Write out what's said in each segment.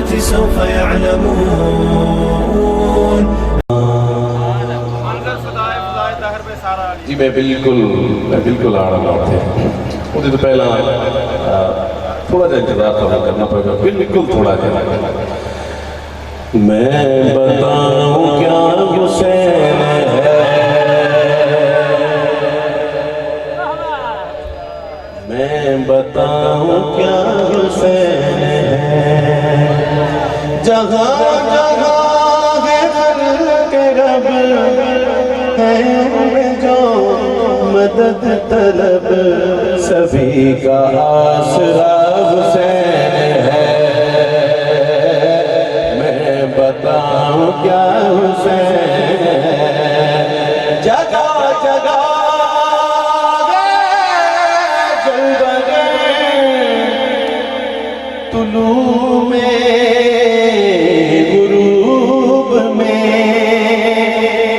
القيامة سوف يعلمون. جی میں بالکل آ رہا تھا مجھے تو پہلا تھوڑا جا انتظار کرنا پڑے گا بالکل تھوڑا جا میں بتاؤں کیا حسین ہے میں بتاؤں کیا حسین ہے جہاں جہاں ہے خلق رب ہے جو مدد طلب سبھی کا آسرا حسین ہے میں بتاؤں کیا حسین ہے جگہ جگہ جلوہ طلوع میں غروب میں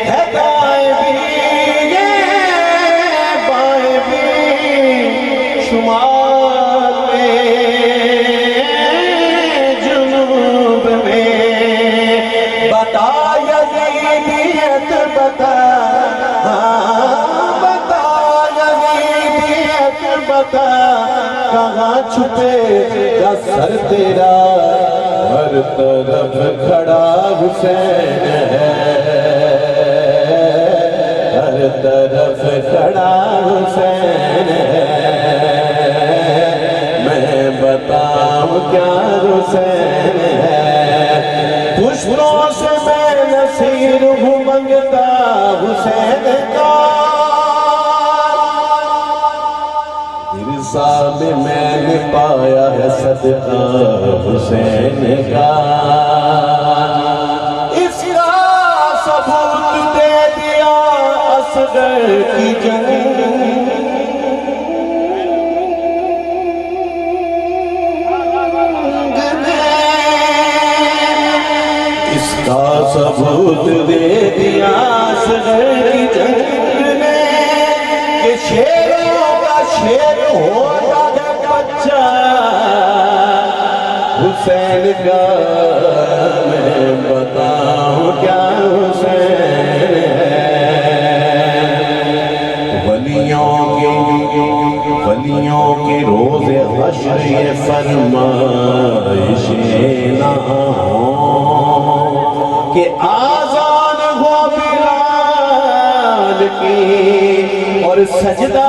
ہے دائیں بھی بائیں بھی شمال میں جنوب میں بتا یزیدیت بتا بتا یزیدیت بتا کہاں چھپے یا سر تیرا ہر طرف کھڑا حسین ہے ہر طرف کھڑا حسین ہے میں بتاؤں کیا حسین ہے پشتوں سے میں نصیر ہوں منگتا حسین کا درسا میں نے پایا ہے صدقہ حسین کا اس کا ثبوت دے دیا اصغر کی جنگ اس کا ثبوت دے دیا اصغر کی جنگ نے کہ شیروں کا شیر ہوتا ہے بچہ حسین کا میں بتاؤں کیا حسین ہے ولیوں کے روز حشر یہ فرمائشیں نہ ہوں کہ آزان ہو بلال کی اور سجدہ